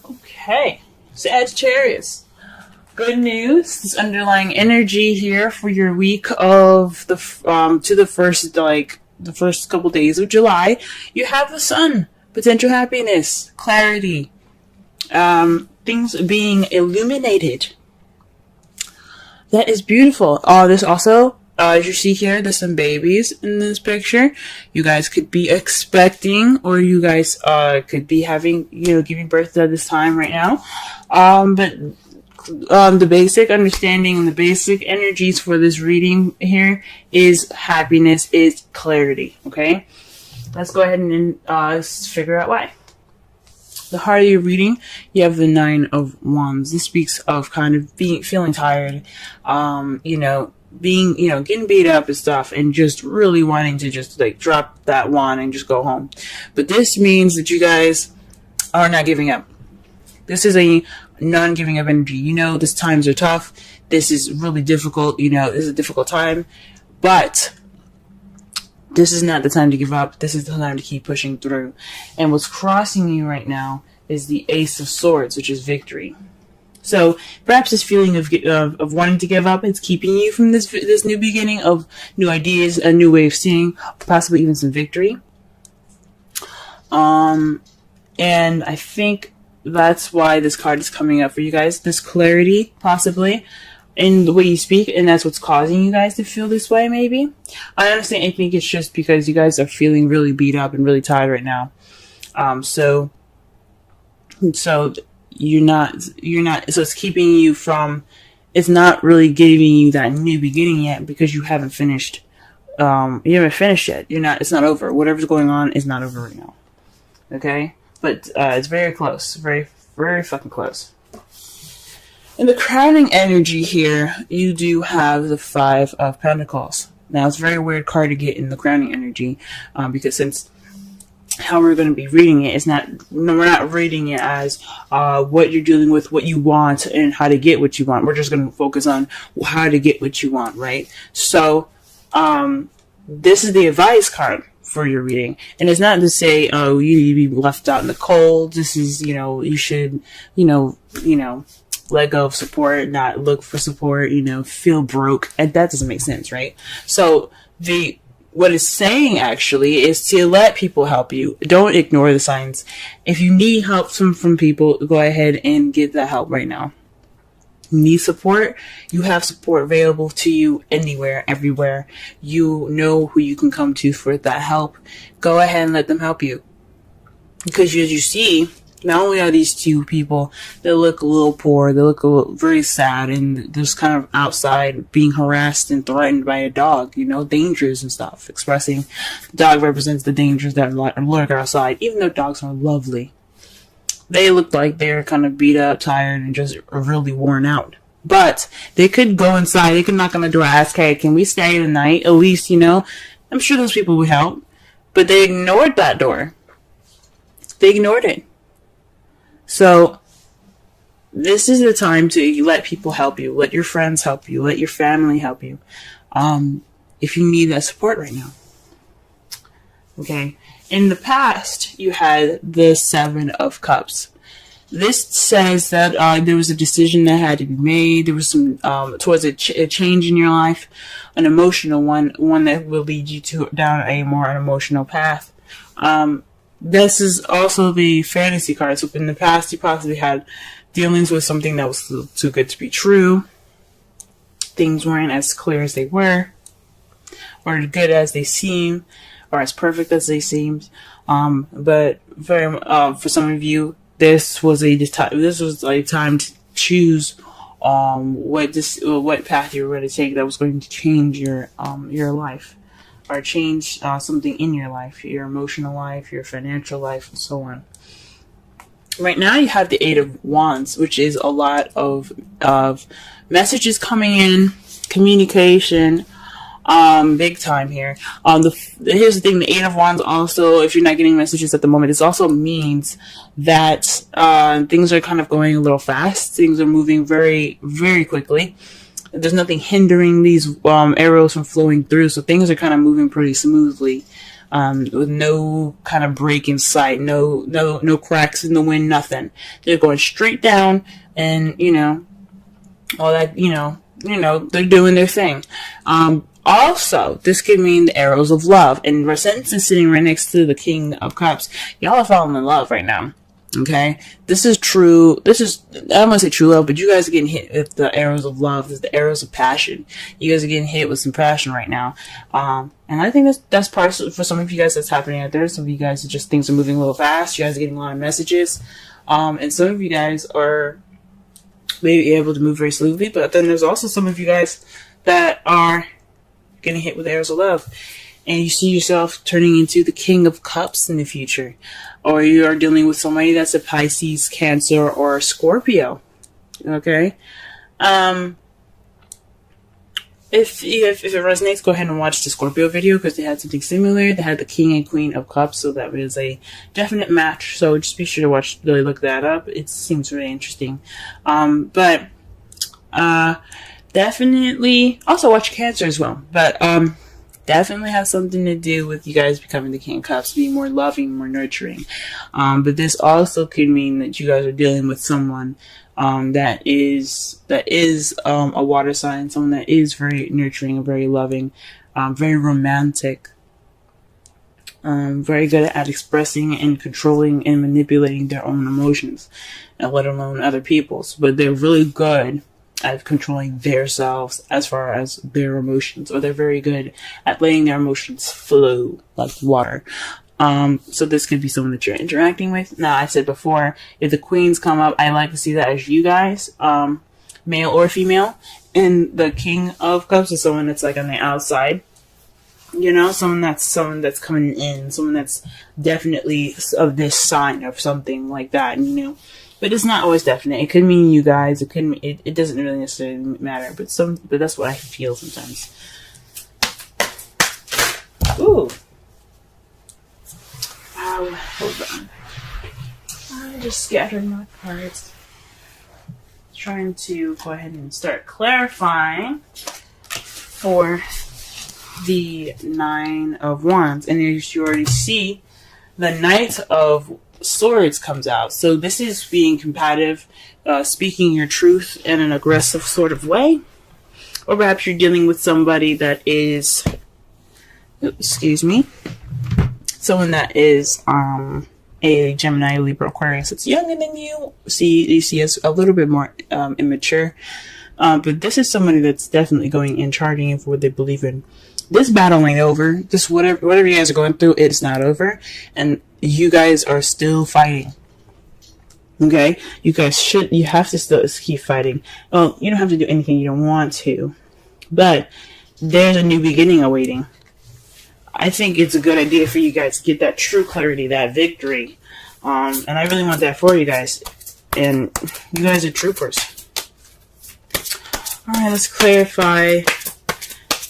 Okay, Sagittarius. Good news. This underlying energy here for your week of the to the first couple days of July. You have the Sun, potential happiness, clarity, things being illuminated. That is beautiful. This also, as you see here, there's some babies in this picture. You guys could be expecting, or you guys could be having, giving birth at this time right now. But the basic understanding and the basic energies for this reading here is happiness, is clarity. Okay, let's go ahead and figure out why. The heart of your reading, you have the Nine of Wands. This speaks of kind of feeling tired, getting beat up and stuff, and just really wanting to just like drop that wand and just go home. But this means that you guys are not giving up. This is a non-giving up energy. These times are tough. This is really difficult. This is a difficult time, but this is not the time to give up. This is the time to keep pushing through. And what's crossing you right now is the Ace of Swords, which is victory. So perhaps this feeling of wanting to give up is keeping you from this new beginning of new ideas, a new way of seeing, possibly even some victory. And I think that's why this card is coming up for you guys. This clarity, possibly, in the way you speak, and that's what's causing you guys to feel this way, maybe. I honestly, I think it's just because you guys are feeling really beat up and really tired right now. So you're not, so it's keeping you from, it's not really giving you that new beginning yet because you haven't finished, yet. It's not over. Whatever's going on is not over right now. Okay? But it's very close. Very, very fucking close. In the crowning energy here, you do have the Five of Pentacles. Now, it's a very weird card to get in the crowning energy, because since how we're going to be reading it, we're not reading it as what you're dealing with, what you want, and how to get what you want. We're just going to focus on how to get what you want, right? So, this is the advice card for your reading, and it's not to say, oh, you be left out in the cold. This is, you should, let go of support, not look for support, feel broke, and that doesn't make sense, right? So what it's saying actually is to let people help you. Don't ignore the signs. If you need help from people, go ahead and get that help right now. Need support? You have support available to you anywhere, everywhere. You know who you can come to for that help. Go ahead and let them help you. Because as you see, not only are these two people, they look a little poor, they look very sad, and they're just kind of outside being harassed and threatened by a dog, dangers and stuff. Expressing, the dog represents the dangers that lurk outside, even though dogs are lovely. They look like they're kind of beat up, tired, and just really worn out. But they could go inside, they could knock on the door, ask, hey, can we stay the night? At least, I'm sure those people would help. But they ignored that door. They ignored it. So, this is the time to let people help you. Let your friends help you. Let your family help you. If you need that support right now. Okay. In the past, you had the Seven of Cups. This says that there was a decision that had to be made. There was some towards a change in your life, an emotional one that will lead you down a more emotional path. This is also the fantasy card. So in the past, you possibly had dealings with something that was too good to be true. Things weren't as clear as they were, or good as they seem, or as perfect as they seemed. But for some of you, this was a time to choose what path you were going to take that was going to change your life, or change something in your life, your emotional life, your financial life, and so on. Right now, you have the Eight of Wands, which is a lot of messages coming in, communication. Big time here. Here's the thing, the Eight of Wands also, if you're not getting messages at the moment, this also means that things are kind of going a little fast. Things are moving very, very quickly. There's nothing hindering these arrows from flowing through, so things are kind of moving pretty smoothly. with no kind of break in sight, no cracks in the wind, nothing. They're going straight down, and all that, they're doing their thing. Also, this could mean the arrows of love, and Resentence is sitting right next to the King of Cups. Y'all are falling in love right now. Okay, this is true. I don't want to say true love, but you guys are getting hit with the arrows of love, the arrows of passion. You guys are getting hit with some passion right now, and I think that's part of, for some of you guys that's happening out there. Some of you guys are just, things are moving a little fast. You guys are getting a lot of messages, and some of you guys are maybe able to move very smoothly. But then there's also some of you guys that are getting hit with arrows of love, and you see yourself turning into the King of Cups in the future. Or you are dealing with somebody that's a Pisces, Cancer, or a Scorpio. Okay? If it resonates, go ahead and watch the Scorpio video, because they had something similar. They had the King and Queen of Cups, so that was a definite match. So just be sure to really look that up. It seems really interesting. Definitely also watch Cancer as well. But definitely has something to do with you guys becoming the King of Cups, being more loving, more nurturing. But this also could mean that you guys are dealing with someone that is a water sign, someone that is very nurturing, very loving, very romantic, very good at expressing and controlling and manipulating their own emotions, and let alone other people's. But they're really good at controlling themselves as far as their emotions, or they're very good at letting their emotions flow like water. So this could be someone that you're interacting with. Now, I said before, if the queens come up, I like to see that as you guys, male or female. And the King of Cups is someone that's like on the outside. Someone that's coming in, someone that's definitely of this sign or something like that, But it's not always definite. It could mean you guys. It could mean, it doesn't really necessarily matter. But that's what I feel sometimes. Ooh. Hold on. I just scattered my cards. Trying to go ahead and start clarifying for the Nine of Wands, and as you already see, the Knight of Swords comes out. So this is being combative, speaking your truth in an aggressive sort of way. Or perhaps you're dealing with somebody that is, someone that is a Gemini, Libra, Aquarius that's younger than you. You see as a little bit more immature. But this is somebody that's definitely going and charging in for what they believe in. This battle ain't over. This whatever you guys are going through, it's not over. And you guys are still fighting. Okay? You have to still keep fighting. Well, you don't have to do anything you don't want to. But there's a new beginning awaiting. I think it's a good idea for you guys to get that true clarity, that victory. And I really want that for you guys. And you guys are troopers. Alright, let's clarify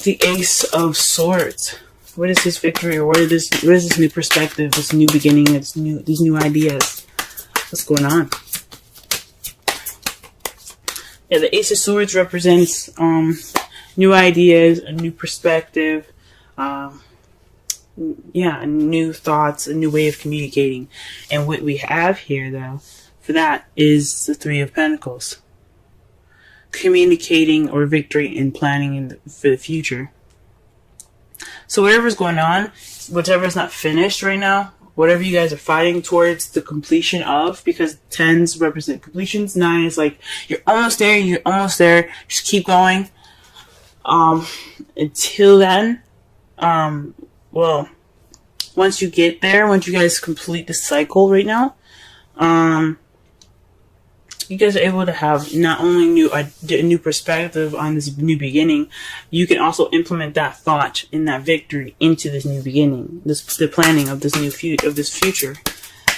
the Ace of Swords. What is this victory, or what is this new perspective, this new beginning, these new ideas? What's going on? Yeah, the Ace of Swords represents new ideas, a new perspective, new thoughts, a new way of communicating. And what we have here, though, for that is the Three of Pentacles. Communicating or victory and planning for the future. So whatever's going on, whatever's not finished right now, whatever you guys are fighting towards the completion of, because 10s represent completions, 9 is like, you're almost there, just keep going. Until then, once you get there, once you guys complete the cycle right now, you guys are able to have not only a new perspective on this new beginning, you can also implement that thought and that victory into this new beginning, the planning of this future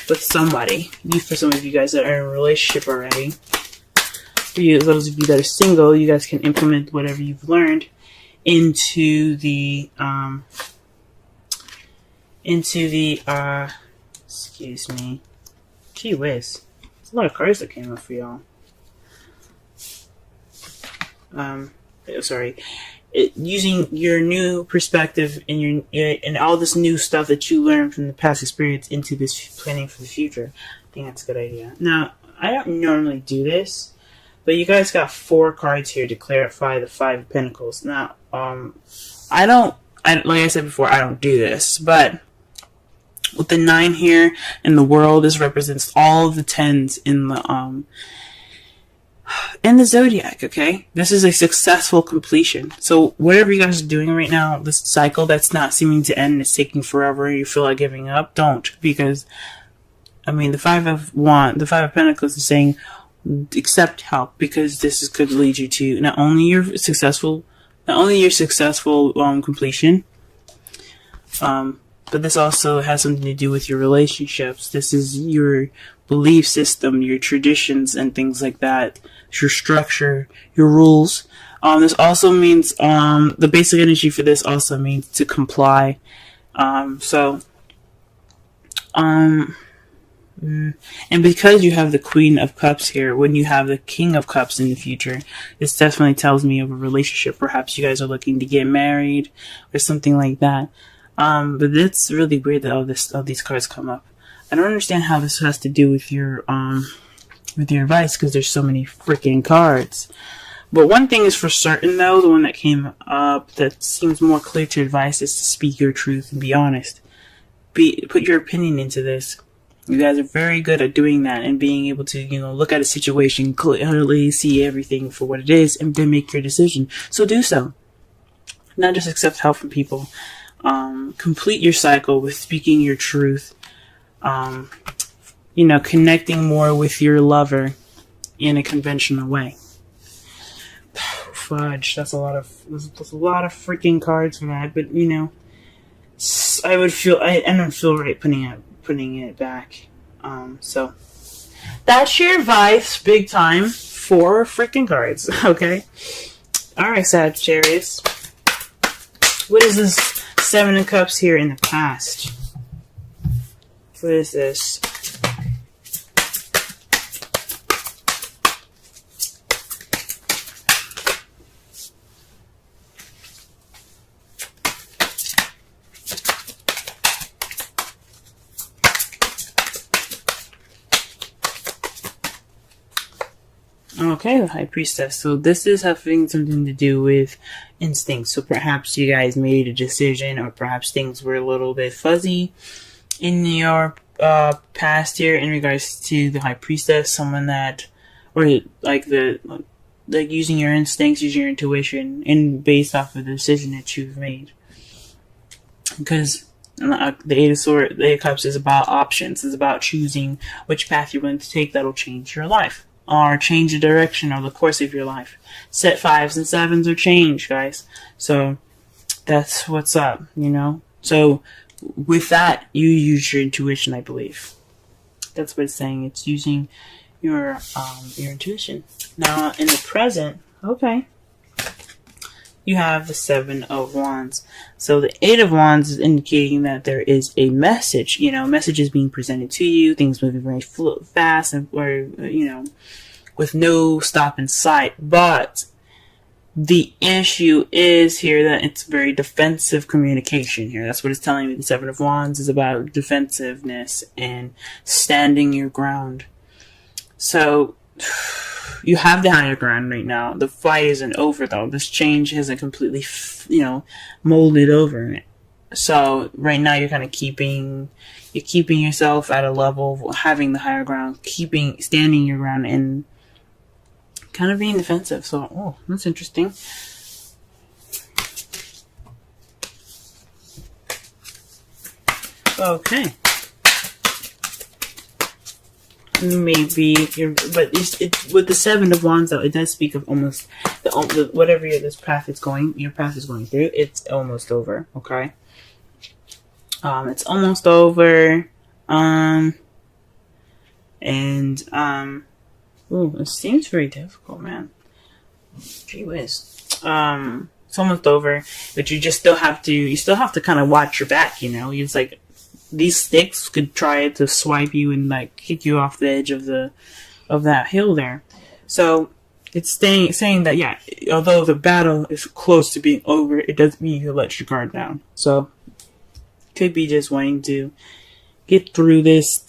with somebody. For some of you guys that are in a relationship already, for you, those of you that are single, you guys can implement whatever you've learned into the excuse me. Gee whiz. There's a lot of cards that came up for y'all. Sorry. using your new perspective and and all this new stuff that you learned from the past experience into this planning for the future. I think that's a good idea. Now, I don't normally do this, but you guys got 4 cards here to clarify the 5 of Pentacles. Now, like I said before, I don't do this, but with the 9 here in the world, this represents all of the 10s in the zodiac. Okay, this is a successful completion. So whatever you guys are doing right now, this cycle that's not seeming to end, it's taking forever, and you feel like giving up, don't, because I mean the 5 of Pentacles is saying accept help, because this could lead you to not only your successful completion, but this also has something to do with your relationships. This is your belief system, your traditions, and things like that. Your structure, your rules. This also means, the basic energy for this also means to comply. And because you have the Queen of Cups here, when you have the King of Cups in the future, this definitely tells me of a relationship. Perhaps you guys are looking to get married or something like that. But it's really weird that all these cards come up. I don't understand how this has to do with your advice, because there's so many freaking cards. But one thing is for certain, though, the one that came up that seems more clear to advice is to speak your truth and be honest. Put your opinion into this. You guys are very good at doing that and being able to, look at a situation clearly, see everything for what it is, and then make your decision. So do so. Not just accept help from people. Complete your cycle with speaking your truth. Connecting more with your lover in a conventional way. Fudge, that's a lot of freaking cards for that, but I don't feel right putting it back. So that's your advice, big time, 4 freaking cards. Okay. Alright, Sagittarius. What is this 7 of Cups here in the past? What is this? Okay, the High Priestess. So this is having something to do with instincts. So perhaps you guys made a decision, or perhaps things were a little bit fuzzy in your past here in regards to the High Priestess. Someone that, or like using your instincts, using your intuition, and based off of the decision that you've made. Because the Eight of Cups is about options. It's about choosing which path you're going to take that'll change your life, or change the direction or the course of your life. Set 5s and 7s or change, guys. So that's what's up, So with that, you use your intuition, I believe. That's what it's saying. It's using your intuition. Now in the present, okay, you have the 7 of Wands. So the 8 of Wands is indicating that there is a message. Messages being presented to you, things moving very fast, and with no stop in sight. But the issue is here that it's very defensive communication here. That's what it's telling me. The 7 of Wands is about defensiveness and standing your ground. So you have the higher ground right now. The fight isn't over, though. This change hasn't completely, molded over. So right now you're kind of keeping yourself at a level of having the higher ground, standing your ground, and kind of being defensive. So, that's interesting. Okay. Maybe but it's with the 7 of Wands, though, it does speak of almost whatever your path is going through. It's almost over. Okay. It's almost over. It seems very difficult, man. Gee whiz. It's almost over, but you still have to kind of watch your back, It's like these sticks could try to swipe you and kick you off the edge of that hill there. So It's saying that, yeah, although the battle is close to being over, it doesn't mean you let your guard down. So, could be just wanting to get through this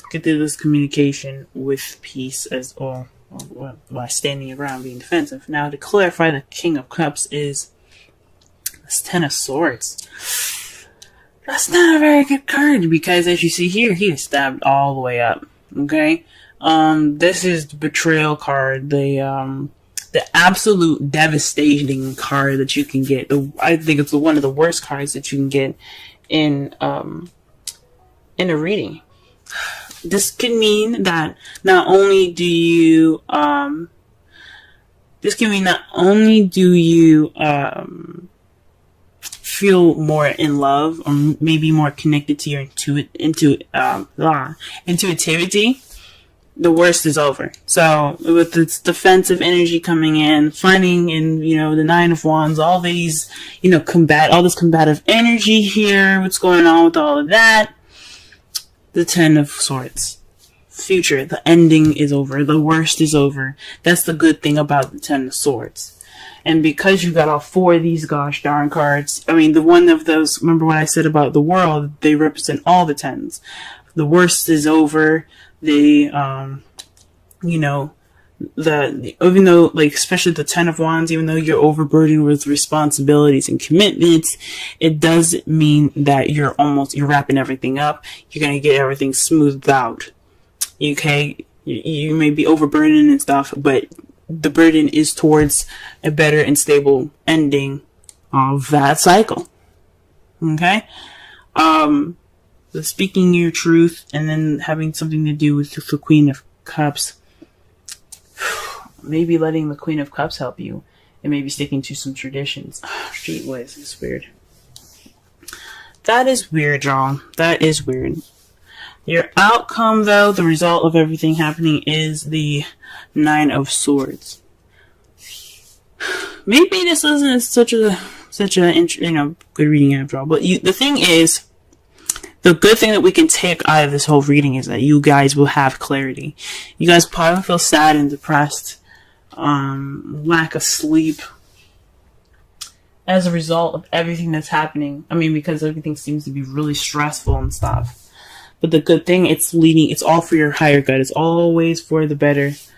communication with peace as well, while standing your ground, being defensive. Now, to clarify, the King of Cups is this Ten of Swords. That's not a very good card, because as you see here, he is stabbed all the way up. Okay? This is the betrayal card, the absolute devastating card that you can get. I think it's one of the worst cards that you can get in a reading. This could mean that not only do you feel more in love, or maybe more connected to your intuitivity, the worst is over. So with this defensive energy coming in, finding in, the Nine of Wands, all these, all this combative energy here, what's going on with all of that, the Ten of Swords. Future, the ending is over, the worst is over. That's the good thing about the Ten of Swords. And because you got all four of these gosh darn cards, the one of those, remember what I said about the world, they represent all the tens. The worst is over. Even though, especially the Ten of Wands, even though you're overburdened with responsibilities and commitments, it doesn't mean that you're wrapping everything up. You're going to get everything smoothed out. Okay? You may be overburdened and stuff, but the burden is towards a better and stable ending of that cycle. Okay? The speaking your truth and then having something to do with the Queen of Cups. Maybe letting the Queen of Cups help you, and maybe sticking to some traditions. Gee whiz, this is weird. That is weird, y'all. That is weird. Your outcome, though, the result of everything happening, is the Nine of Swords. Maybe this isn't such a good reading after all. But the thing is, the good thing that we can take out of this whole reading is that you guys will have clarity. You guys probably feel sad and depressed, lack of sleep, as a result of everything that's happening. Because everything seems to be really stressful and stuff. But the good thing, it's all for your higher good. It's always for the better. It's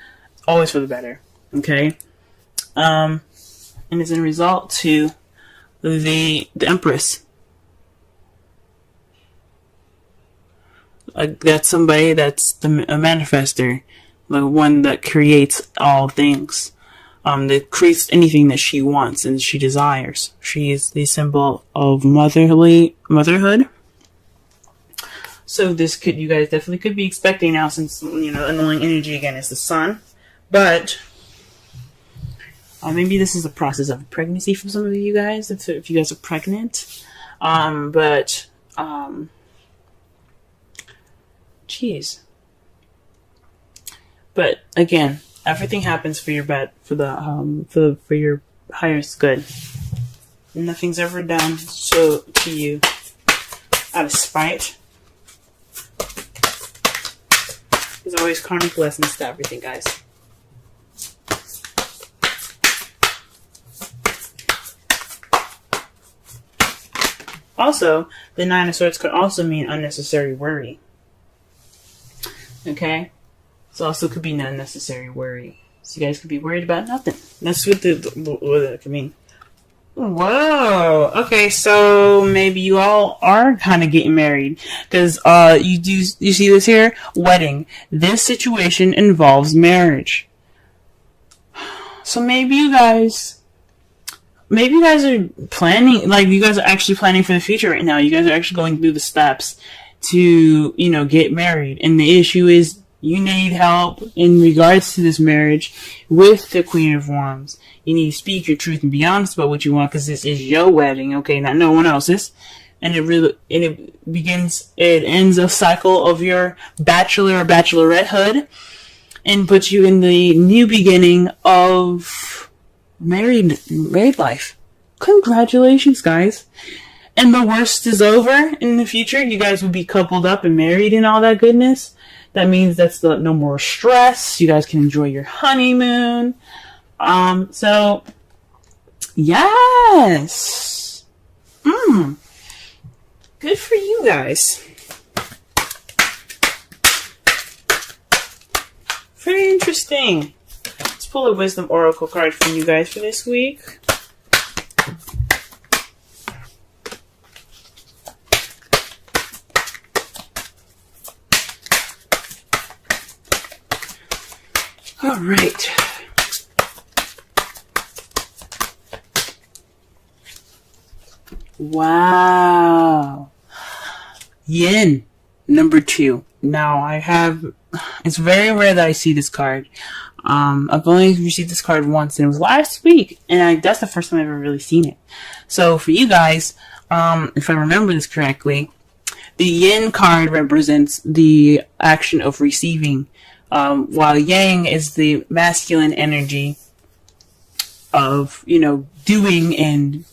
always for the better. Okay? And it's in result to the Empress. That's somebody that's a manifester. The one that creates all things. That creates anything that she wants and she desires. She is the symbol of motherhood. So you guys definitely could be expecting now, since, annoying energy again is the Sun. But, maybe this is a process of pregnancy for some of you guys, if you guys are pregnant. Jeez. But, again, everything happens for your for your highest good. Nothing's ever done to you out of spite. There's always karmic lessons to everything, guys. Also, the Nine of Swords could also mean unnecessary worry. Okay? It also could be an unnecessary worry. So you guys could be worried about nothing. That's what it could mean. Whoa. Okay, so maybe you all are kind of getting married. Because you see this here? Wedding. This situation involves marriage. So maybe you guys are planning, you guys are actually planning for the future right now. You guys are actually going through the steps to, get married. And the issue is, you need help in regards to this marriage with the Queen of Wands. You need to speak your truth and be honest about what you want, because this is your wedding, okay, not no one else's. And it ends a cycle of your bachelor or bachelorettehood and puts you in the new beginning of married life. Congratulations, guys. And the worst is over. In the future, you guys will be coupled up and married and all that goodness. That means no more stress. You guys can enjoy your honeymoon. So yes. Good for you guys. Very interesting. Let's pull a wisdom oracle card for you guys for this week. All right. Wow. Yin, number 2. Now, it's very rare that I see this card. I've only received this card once, and it was last week, and that's the first time I've ever really seen it. So, for you guys, if I remember this correctly, the Yin card represents the action of receiving, while Yang is the masculine energy of, doing and,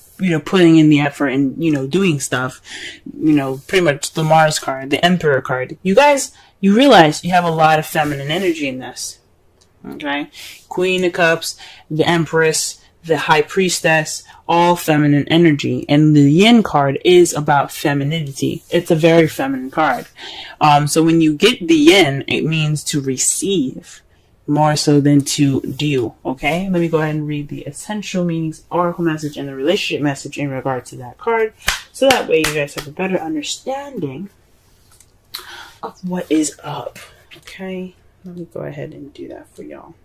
putting in the effort and, doing stuff. Pretty much the Mars card, the Emperor card. You guys, you realize you have a lot of feminine energy in this. Okay? Queen of Cups, the Empress, the High Priestess, all feminine energy. And the Yin card is about femininity. It's a very feminine card. So when you get the Yin, it means to receive more so than to do. Okay? Let me go ahead and read the essential meanings, oracle message, and the relationship message in regard to that card. So that way you guys have a better understanding of what is up. Okay? Let me go ahead and do that for y'all.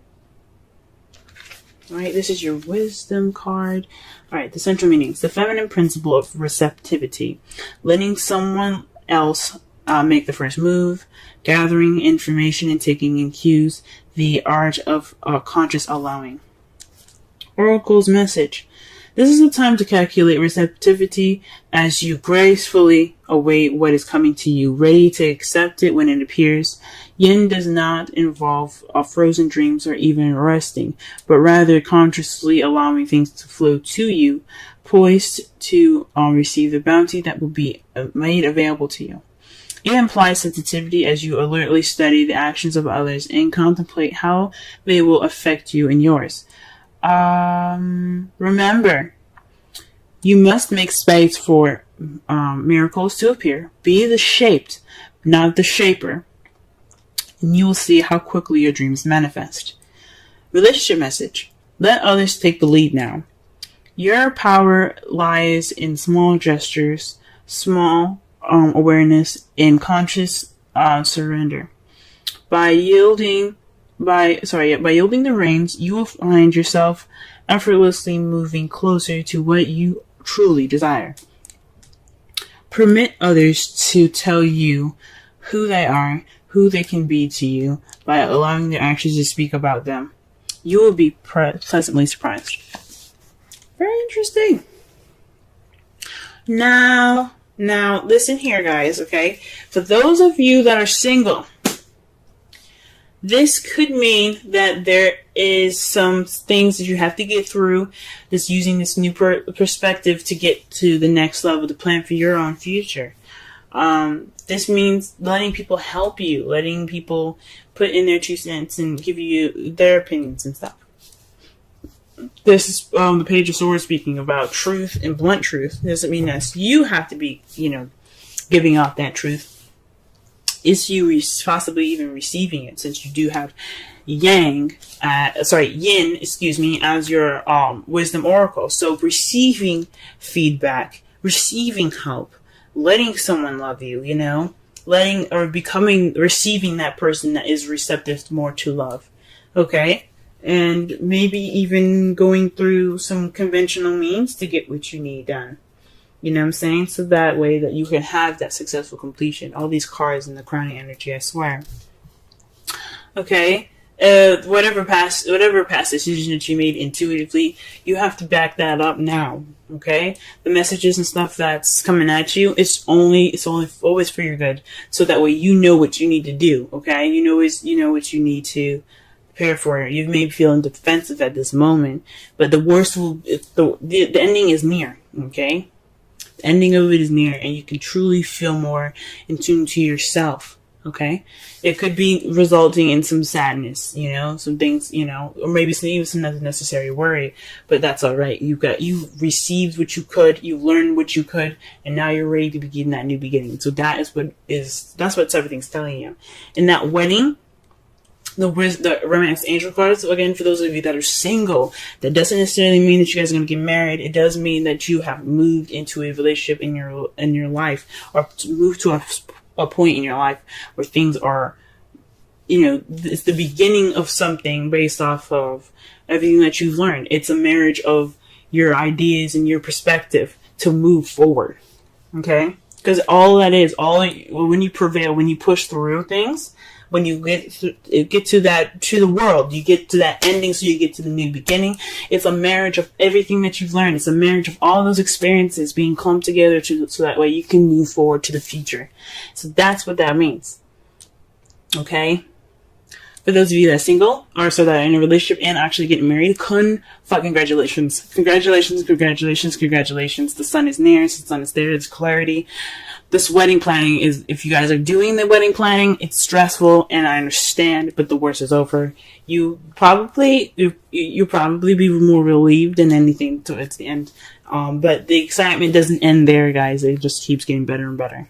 Alright, this is your wisdom card. Alright, the central meanings. The feminine principle of receptivity. Letting someone else make the first move. Gathering information and taking in cues. The art of conscious allowing. Oracle's message. This is a time to calculate receptivity as you gracefully await what is coming to you, ready to accept it when it appears. Yin does not involve frozen dreams or even resting, but rather consciously allowing things to flow to you, poised to receive the bounty that will be made available to you. It implies sensitivity as you alertly study the actions of others and contemplate how they will affect you and yours. Remember, you must make space for miracles to appear. Be the shaped, not the shaper. And you will see how quickly your dreams manifest. Relationship message. Let others take the lead now. Your power lies in small gestures, small awareness, and conscious surrender. By yielding the reins, you will find yourself effortlessly moving closer to what you truly desire. Permit others to tell you who they are, who they can be to you, by allowing their actions to speak about them. You will be pleasantly surprised. Very interesting. Now, listen here, guys, okay? For those of you that are single, this could mean that there is some things that you have to get through, that's using this new perspective to get to the next level, to plan for your own future. This means letting people help you, letting people put in their 2 cents and give you their opinions and stuff. This is the Page of Swords speaking about truth and blunt truth. It doesn't mean that you have to be, giving out that truth. It's you possibly even receiving it, since you do have Yin, as your wisdom oracle. So receiving feedback, receiving help, letting someone love you, receiving that person that is receptive more to love. Okay? And maybe even going through some conventional means to get what you need done. You know what I'm saying? So that way that you can have that successful completion. All these cards in the crowning energy, I swear. Okay? Whatever past decision that you made intuitively, you have to back that up now. Okay? The messages and stuff that's coming at you, it's always for your good. So that way you know what you need to do. Okay? You know what you need to prepare for. You may be feeling defensive at this moment, but the worst the ending is near. Okay? The ending of it is near, and you can truly feel more in tune to yourself. Okay, it could be resulting in some sadness, you know, some things, you know, or maybe even some unnecessary worry, but that's all right. You received what you could, you learned what you could, and now you're ready to begin that new beginning. So that's what everything's telling you. In that wedding, the romance angel cards, again, for those of you that are single, that doesn't necessarily mean that you guys are going to get married. It does mean that you have moved into a relationship in your life, or moved to a point in your life where things are, you know, it's the beginning of something based off of everything that you've learned. It's a marriage of your ideas and your perspective to move forward. Okay? Because all that is, when you prevail, when you push through things, when you get to the world, you get to that ending, so you get to the new beginning. It's a marriage of everything that you've learned. It's a marriage of all those experiences being clumped together so that way you can move forward to the future. So that's what that means. Okay? For those of you that are single, or so that are in a relationship and actually getting married, congratulations. Congratulations, congratulations, congratulations. The sun is near, the sun is there, there's clarity. This wedding planning is, if you guys are doing the wedding planning, it's stressful, and I understand, but the worst is over. You'll probably be more relieved than anything towards the end. But the excitement doesn't end there, guys. It just keeps getting better and better.